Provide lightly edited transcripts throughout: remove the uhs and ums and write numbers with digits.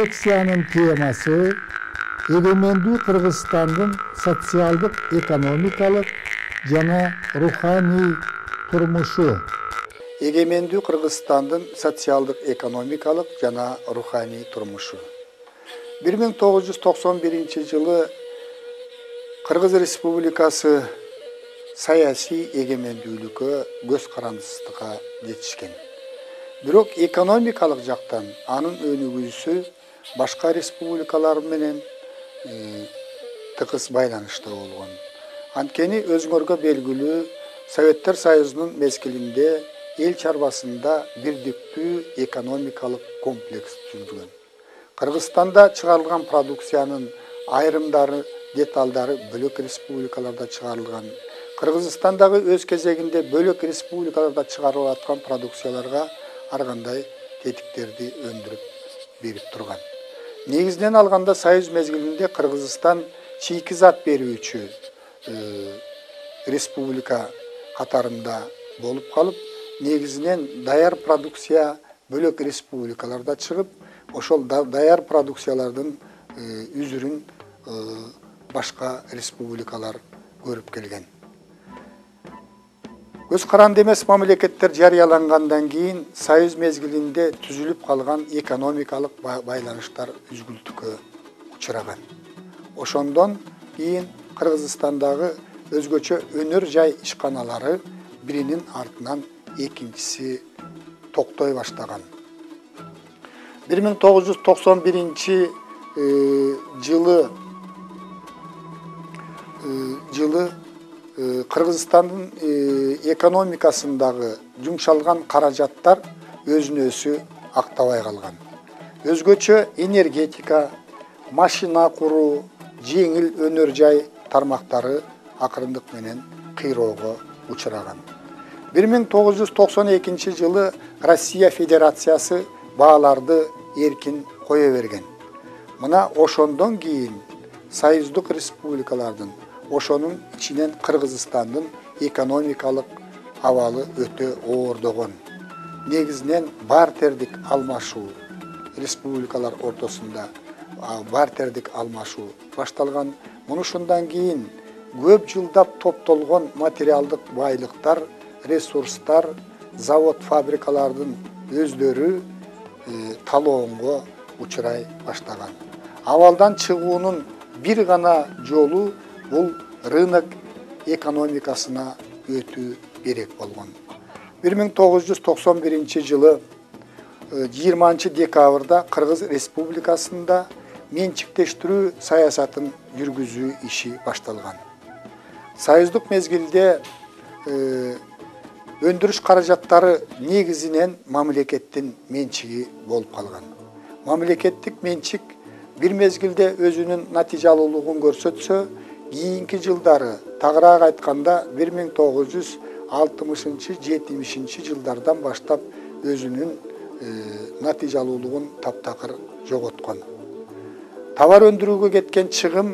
лекциянын темасы эгемендүү Кыргызстандын социалдык, экономикалык жана руханий турмушу. Эгемендүү Кыргызстандын социалдык, экономикалык жана руханий турмушу. 1991-жылы Кыргыз Республикасы саясий эгемендүүлүккө көз карандысыздыкка жетишкен. Бирок экономикалык жактан анын өнүгүүсү башка республикалар менен тыгыз байланышта болгон. Анткени өзүңөргө белгилүү Советтер Союзунун мезгилинде эл чарбасында бирдиктүү экономикалык комплекс түзүлгөн. Кыргызстанда чыгарылган продукциянын айрымдары, деталдары бөлөк республикаларда чыгарылган. Кыргызстандагы өз кезегинде бөлөк республикаларда чыгарылып аткан продукцияларга ар кандай тетиктерди өндүрүп берип турган. Негизинен алганда Союз мезгилинде Кыргызстан чийки зат берүүчү республика катарында болуп калып, негизинен даяр продукция бөлөк республикаларда чыгып, ошол даяр продукциялардын үзүрүн башка республикалар көрүп келген. Көз каранды эмес мамлекеттер жарыялангандан кийин Союз мезгилинде түзүлүп калган экономикалык байланыштар үзгүлтүккө учураган. Ошондон кийин Кыргызстандагы өзгөчө өнөр жай ишканалары биринин артынан экинчиси токтой баштаган. 1991-жылы Кыргызстандын экономикасындагы жумшалган каражаттар өзүн өзү актабай калган. Өзгөчө энергетика, машина куруу, жеңил өнөр жай тармактары акырындык менен кыйроого учураган. 1992-жылы Россия Федерациясы бааларды эркин кое берген. Мына ошондон кийин союздук республикалардын, ошонун ичинен Кыргызстандын экономикалык абалы өтө оордогон. Негизинен бартердик алмашуу, республикалар ортосунда бартердик алмашуу башталган. Мунушундан кийин көп жылдап топтолгон материалдык байлыктар, ресурстар, завод, фабрикалардын өздөрү талоонго учурай баштаган. Абалдан чыгуунун бир гана жолу бул рынок экономикасына өтүү керек болгон. 1991-жылы 20-декабрда Кыргыз Республикасында менчиктештирүү саясатын жүргүзүү иши башталган. Союздук мезгилде өндүрүш каражаттары негизинен мамлекеттин менчиги болуп калган. Мамлекеттик менчик бир мезгилде өзүнүн натыйжалуулугун көрсөтсө, кийинки жылдары, тагыраак айтканда 1960-70 жылдардан баштап өзүнүн натыйжалуулугун таптакыр жоготкон. Товар өндүрүүгө кеткен чыгым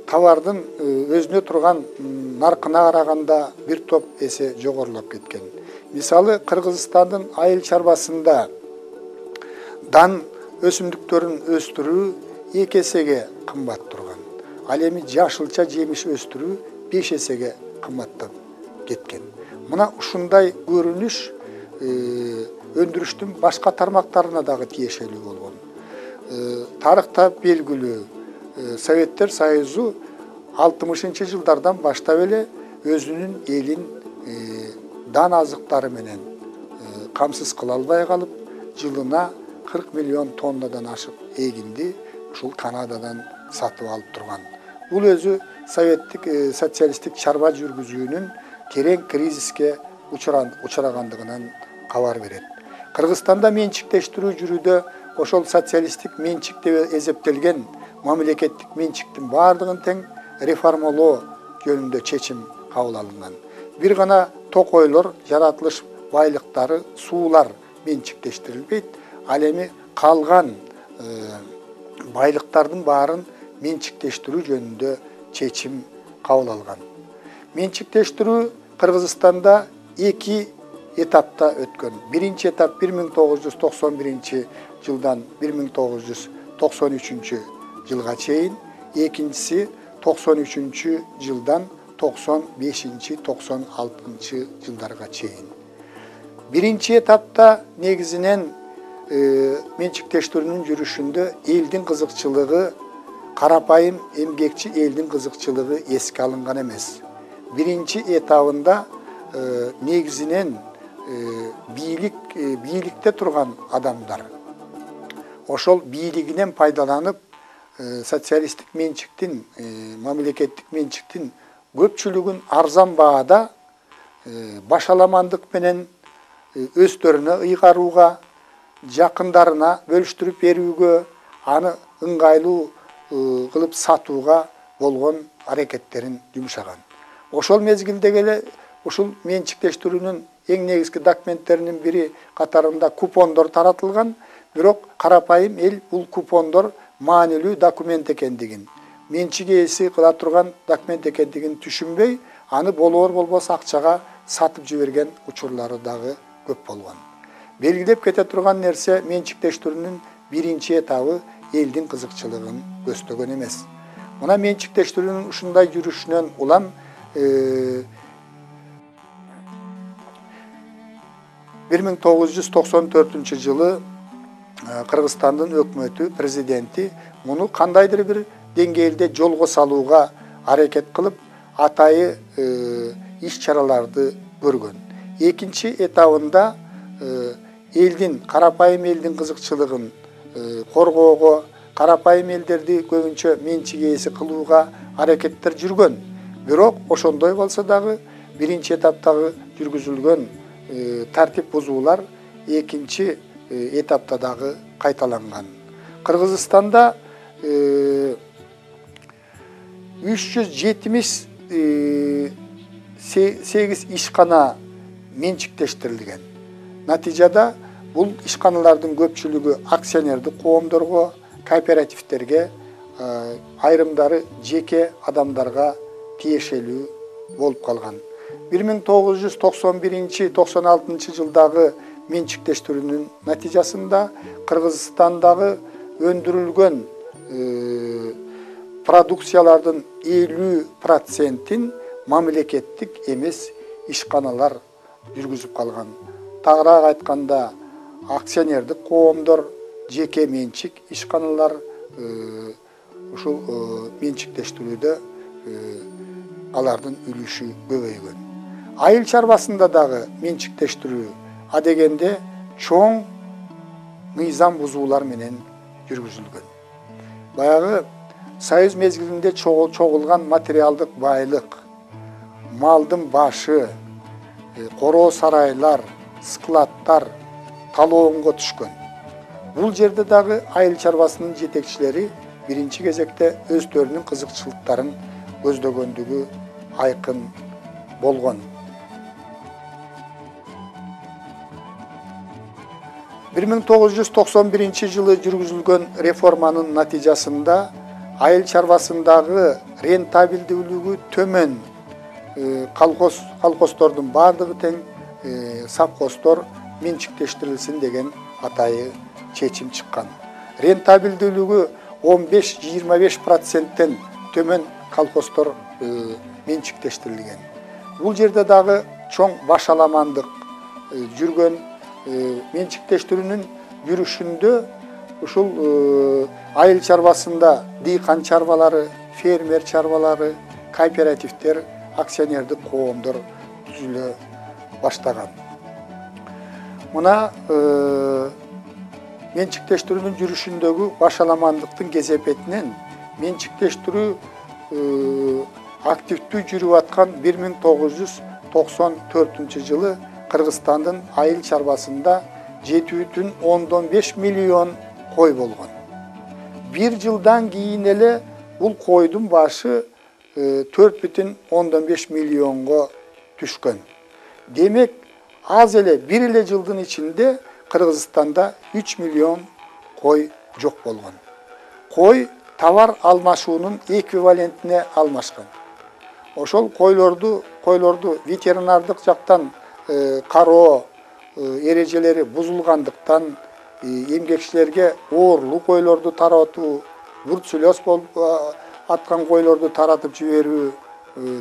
товардын өзүнө турган наркына караганда бир топ эсе жогорулап кеткен. Мисалы, Кыргызстандын айыл чарбасында дан өсүмдүктөрүн өстүрүү 2 эсеге кымбат турган. Ал эми жашылча жемиш өстүрүү 5 эсеге кымбаттап кеткен. Мына ушундай көрүнүш өндүрүштүн башка тармактарына дагы тиешелүү болгон. Тарыхта белгилүү Советтер Союзу 60-жылдардан баштап эле өзүнүн элин дан азыктары менен камсыз кыла албай калып, жылына 40 миллион тоннадан ашык эгинди ушул Канададан сатып алып турган. Бул өзү социалисттик чарба жүргүзүүнүн терең кризиске учурагандыгынан кабар берет. Кыргызстанда менчиктештирүү жүрүүдө ошол социалисттик менчик деп эсептелген мамлекеттик менчиктин бардыгын тең реформалоо жөнүндө чечим кабыл алынган. Бир гана токойлор, жаратылыш байлыктары, суулар менчиктештирилбейт. Ал эми калган байлыктардын баарын менчиктештирүү жөнүндө чечим кабыл алган. Менчиктештирүү Кыргызстанда 2 etapta ötkөн. Birinci etap 1991 жылдан 1993 жылга чейин, экинчиси 93 жылдан 95-96 жылдарга чейин. Биринчи этапта негизинен менчиктештирүүнүн жүрүшүндө элдин кызыкчылыгы, карапайым эмгекчи элдин кызыкчылыгы эске алынган эмес. Биринчи этабында негизинен бийликте турган адамдар ошол бийлигинен пайдаланып социалисттик менчиктин, мамлекеттик менчиктин көпчүлүгүн арзан баада башаламандык менен өздөрүнө ыйгарууга, жакындарына бөлүштүрүп берүүгө, аны ыңгайлуу кылып сатууга болгон аракеттерин жумшаган. Ошол мезгилде эле ушул менчиктештирүүнүн эң негизги документтеринин бири катарында купондор таратылган, бирок карапайым эл бул купондор маанилүү документ экендигин, менчик ээси кыла турган документ экендигин түшүнбөй, аны болор болбос акчага сатып жиберген учурлары дагы көп болгон. Белгилеп кете турган нерсе менчиктештирүүнүн биринчи этабы элдин кызыкчылыгын көздөгөн эмес. Мына менчиктештирүүнүн ушундай жүрүшүнөн улам 1994 жылы Кыргызстандын өкмөтү, президенти муну кандайдыр бир деңгээлде жолго салууга аракет кылып, атайы иш-чараларды көргөн. Экинчи этабында элдин, карапайым элдин кызыкчылыгын коргоого, карапайым элдерди көбүнчө менчик ээси кылууга аракеттер жүргөн. Бирок ошондой болсо дагы биринчи этаптагы жүргүзүлгөн тартип бузуулар экинчи этапта дагы кайталанган. Кыргызстанда 378 ишкана менчиктештирилген. Натыйжада бул ишканалардын көпчүлүгү акционердик коомдорго, кооперативтерге, айрымдары жеке адамдарга тиешелүү болуп калган. 1991-96 жылдагы менчиктештирүүнүн натыйжасында Кыргызстандагы өндүрүлгөн продукциялардын 50%-ин мамлекеттик эмес ишканалар жүргүзүп калган. Тагыраак айтканда, акционердик коомдор, жеке менчик ишканалар ушул менчиктештирүүдө алардын үлүшү көбөйгөн. Айыл чарбасында дагы менчиктештирүү адегенде чоң мыйзам бузуулар менен жүргүзүлгөн. Баягы Союз мезгилинде чогулган материалдык байлык, малдын башы, короо сарайлар, складтар талоонго түшкөн. Бул жерде дагы айыл чарбасынын жетекчилери биринчи кезекте өздөрүнүн кызыкчылыктарын көздөгөндүгү айкын болгон. 1991 жылы жүргүзүлгөн реформанын натыйжасында айыл чарбасындагы рентабелдүүлүгү төмөн колхоздордун бардыгы тең совхоздор менчиктештирилсин деген атайы чечим чыккан. Рентабелдүүлүгү 15-25%тен төмөн колхоздор менчиктештирилген. Бул жерде дагы чоң башаламандык жүргөн. Менчиктештирүүнүн жүрүшүндө ушул айыл чарбасында дыйкан чарбалары, фермер чарбалары, кооперативдер, акционердик коомдор түзүлө баштаган. Мына менчиктештирүүнүн жүрүшүндөгү башаламандыктын кесепетинен менчиктештирүү активдүү жүрүп аткан 1994 жылы Кыргызстандын айыл чарбасында 7,5 миллион кой болгон. Bir жылдан кийин эле бул койдун башы 4,5 миллионго түшкөн. Демек, аз эле бир эле жылдын ичинде Кыргызстанда 3 миллион кой жок болгон. Кой товар алмашуунун эквивалентине алмашкан. Ошол койлорду ветеринардык жактан кароо эрежелери buzulgandыкtan эмгекчилерге оорлук койлорду таратуу, бруцеллез болуп аткан койлорду таратып жиберүү,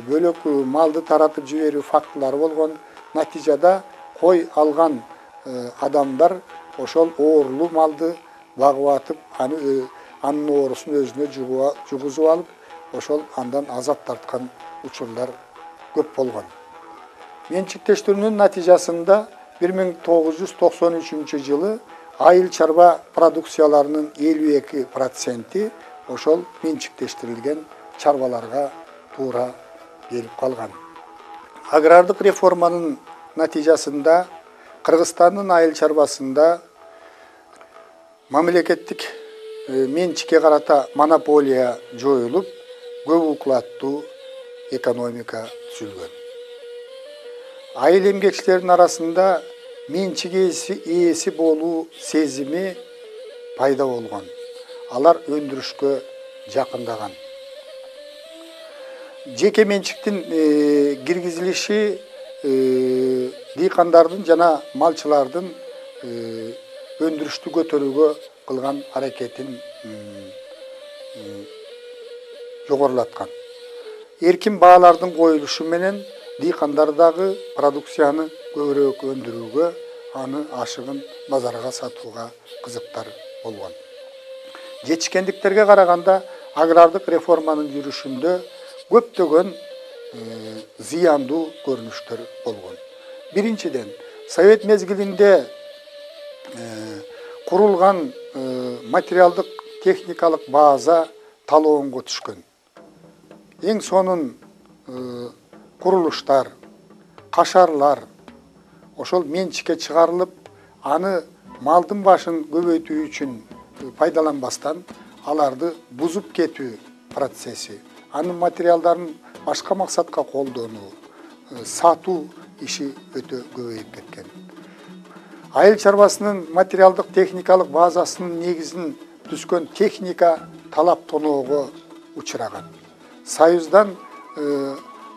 бөлөк малды таратып жиберүү фактылары болгон. Натыйжада кой алган адамдар ошол оорлуу малды багып атып, анын оорусун өзүнө жугузуп алып, ошол андан азап тарткан учурлар көп болгон. Менчиктештирүүнүн натыйжасында 1993 жылы айыл чарба продукцияларынын 52% ошол менчиктештирилген чарбаларга туура келип калган. Агрардык реформанын натыйжасында Кыргызстандын айыл чарбасында мамлекеттик менчикке карата монополия жоюлуп, көп укулаттуу экономика түзүлгөн. Айыл эмгекчилеринин арасында менчик ээси болуу сезими пайда болгон. Алар өндүрүшкө жакындаган. Жеке менчиктин киргизилиши дыйкандардын жана малчылардын өндүрүштү көтөрүүгө кылган аракетин жогорулаткан. Эркин баалардын коюлушу менен дыйкандар дагы продукцияны көбүрөөк өндүрүүгө, аны ашыгын базарга сатууга кызыктар болгон. Жетишкендиктерге караганда агрардык реформанын жүрүшүндө көптөгөн зыяндуу көрүнүштөр болгон. Биринчиден, Совет мезгилинде курулган материалдык техникалык база талоонго түшкөн. Эң сонун курулуштар, кашарлар ошол менчикке чыгарылып, аны малдын башын көбөйтүү үчүн пайдаланбастан аларды бузуп кетүү процесси, анын материалдарын башка максатка колдонуу, сатуу иши өтө көбөйүп кеткен. Айыл чарбасынын материалдык техникалык базасынын негизин түзгөн техника талап тоноого учураган. Союздан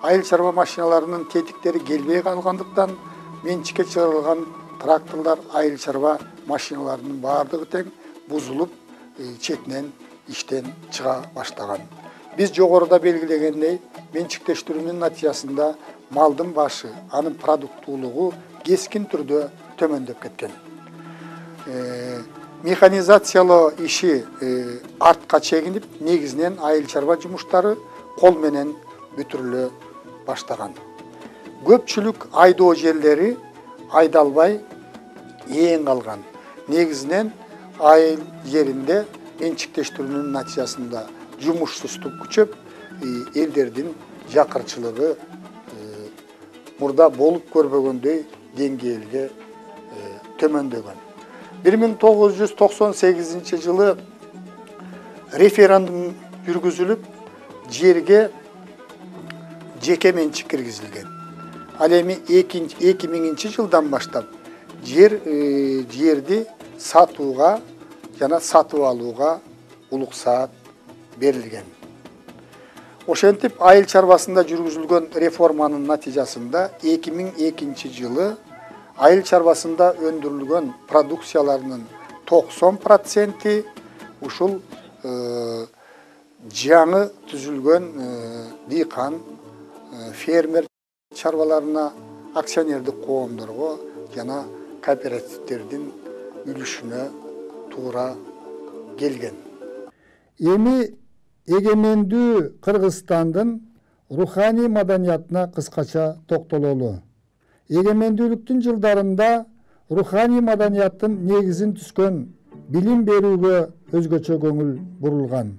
айыл чарба машиналарынын тетиктери келбей калгандыктан менчикке чыгарылган тракторлор, айыл чарба машиналарынын баардыгы тең бузулуп, четинен иштен чыга баштаган. Биз жогоруда белгилегендей, менчиктештирүүнүн натыйжасында малдын башы, анын продуктуулугу кескин түрдө төмөндөп кеткен. Механизациялоо иши артка чегинип, негизинен айыл чарба жумуштары кол менен бүтүрүлө баштаган. Көпчүлүк айдоо жерлери айдалбай ээн калган. Негизинен айыл жеринде менчиктештирүүнүн натыйжасында жумушсуздук күчөп, элдердин жакырчылыгы мурда болуп көрбөгөндөй деңгээлде төмөндөгөн. 1998 жылы референдум жүргүзүлүп, жерге жеке менчик киргизилген. Ал эми 2000 жылдан баштап жерди сатууга жана сатып алууга улуксаат берилген. Ошентип айыл чарбасында жүргүзүлгөн реформанын натыйжасында 2002 жылы айыл чарбасында өндүрүлгөн продукцияларынын 90% ушул жаңы түзүлгөн дыйкан, фермер чарбаларына, акционердик коомдорго жана кооперативдердин үлүшүнө туура келген. Эми эгемендүү Кыргызстандын руханий маданиятына кыскача токтололу. Эгемендүүлүктүн жылдарында руханий маданияттын негизин түзгөн билим берүүгө өзгөчө көңүл бурулган.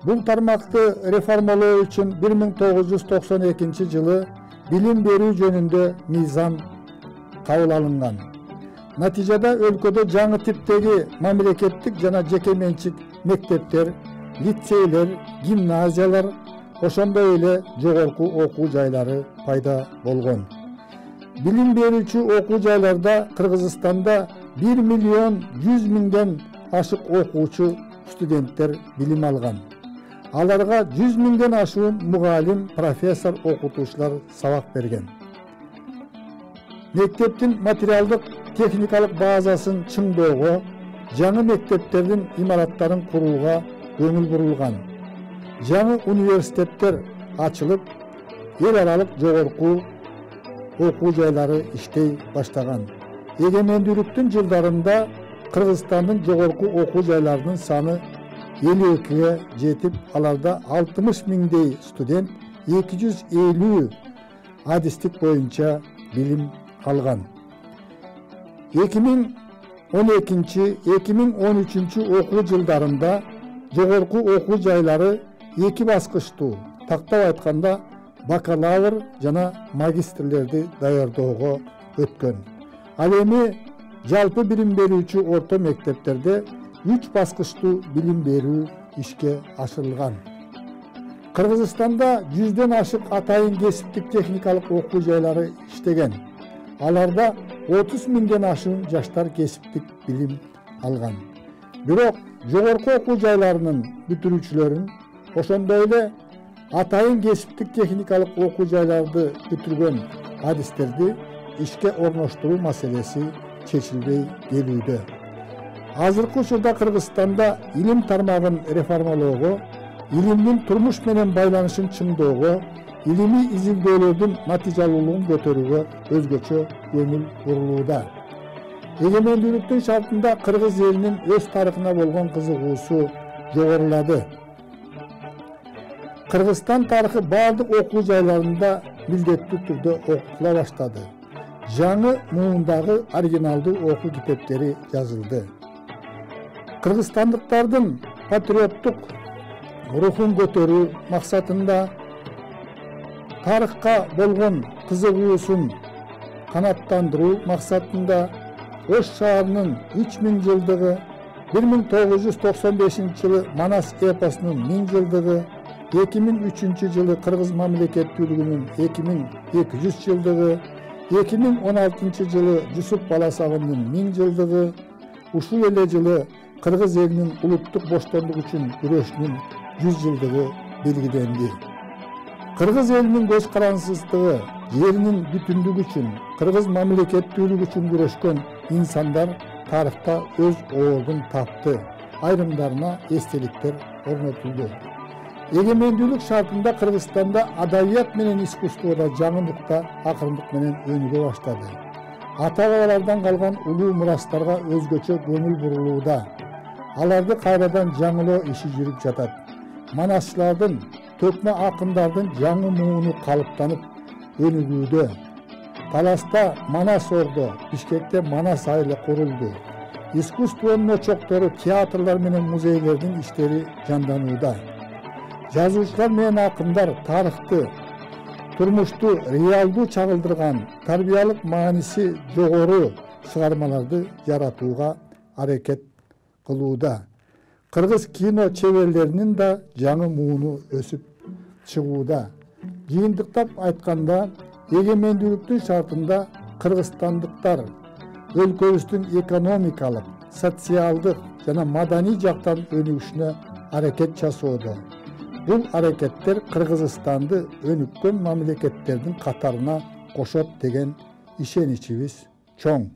Бул тармакты реформалоо үчүн 1992 жылы билим берүү жөнүндө мыйзам кабыл алынган. Натыйжада өлкөдө жаңы типтеги мамлекеттик жана жеке менчик мектептер, лицейлер, гимназиялар, ошондой эле жогорку окуу жайлары пайда болгон. Билим берүүчү окуу жайларда Кыргызстанда 1 миллион 100 миңден ашык окуучу студенттер билим алган. Аларга 100 миңден ашуун мугалим, профессор, окутуучулар сабак берген. Mектептин материалдык техникалык базасын чыңдоого, жаңы мектептердин имараттарын курууга көңүл бурулган. Жаңы университеттер ачылып, эл аралык жогорку окуу жайлары иштей баштаган. Эгемендүүлүктүн жылдарында Кыргызстандын жогорку окуу жайларынын саны 52-ге жетип, аларда 60 миңдей студент 250 адистик боюнча билим алган. 2012-2013 окуу жылдарында жогорку окуу жайлары эки баскычтуу, тактап айтканда бакалавр жана магистрлерди даярдоого өткөн. Ал эми жалпы билим берүүчү орто мектептерде 3 баскычтуу билим берүү ишке ашырылган. Кыргызстанда 100ден ашык атайын кесиптик техникалык окуу жайлары иштеген. Аларда 30 миңден ашык жаштар кесиптик билим алган. Бирок жогорку окуу жайларынын бүтүрүүчүлөрүн, ошондой эле атайын кесиптик техникалык окуу жайларды бүтүргөн адистерди ишке орноштуруу маселеси чечилбей келүүдө. Азыркы учурда Кыргызстанда илим тармагын реформалоого, илимдин турмуш менен байланышын чыңдоого, илимий изилдөөлөрдүн натыйжалуулугун көтөрүүгө өзгөчө көңүл бурулууда. Эгемендүүлүктүн шартында кыргыз элинин өз тарыхына болгон кызыгуусу жогорулады. Кыргызстан тарыхы бардык окуу жайларында милдеттүү түрдө окутула баштады. Жаңы муундагы оригиналдуу окуу китептери жазылды. Кыргызстандыктардын патриоттук рухун көтөрүү максатында тарыхка болгон кызыгуусун канааттандыруу максатында Ош шаарынын 3000 жылдыгы, 1995 жылы Манас эпосунун 1000 жылдыгы, 2003 жылы Кыргыз мамлекеттүүлүгүнүн 2200 жылдыгы, 2016 жылы Жусуп Баласагындын 1000 жылдыгы, ушул эле жылы Кыргыз элинин улуттук боштондук үчүн күрөшүнүн 100 жылдыгы белгиленди. Кыргыз элинин көз карансыздыгы, жеринин бүтүндүгү үчүн, кыргыз мамлекеттүүлүгү үчүн күрөшкөн инсандар тарыхта өз ордун тапты. Айрымдарына эстеликтер орнотулду. Эгемендүүлүк шартында Кыргызстанда адабият менен искусствода жаңы нукта акырындык менен өнүгө баштады. Ата-бабалардан калган улуу мурастарга өзгөчө көңүл бурулууда. Аларды кайрадан жаңылоо иши жүрүп жатат. Манасчылардын, төкмө акындардын жаңы мууну калыптанып өнүгүүдө. Таласта Манас ордо, Бишкекте Манас айылы курулду. Искусствонун очоктору, театрлар менен музейлердин иштери жанданууда. Жазуучулар менен акындар тарыхты, турмушту реалдуу чагылдырган, тарбиялык мааниси жогору чыгармаларды жаратууга аракет кылууда. Кыргыз кино чеберлеринин да жаңы мууну өсүп чыгууда. Жыйынтыктап айтканда, эгемендүүлүктүн шартында кыргызстандыктар өлкөбүздүн экономикалык, социалдык жана маданий жактан өнүгүшүнө аракет жасоодо. Бул аракеттер Кыргызстанды өнүккөн мамлекеттердин катарына кошот деген ишеничибиз чоң.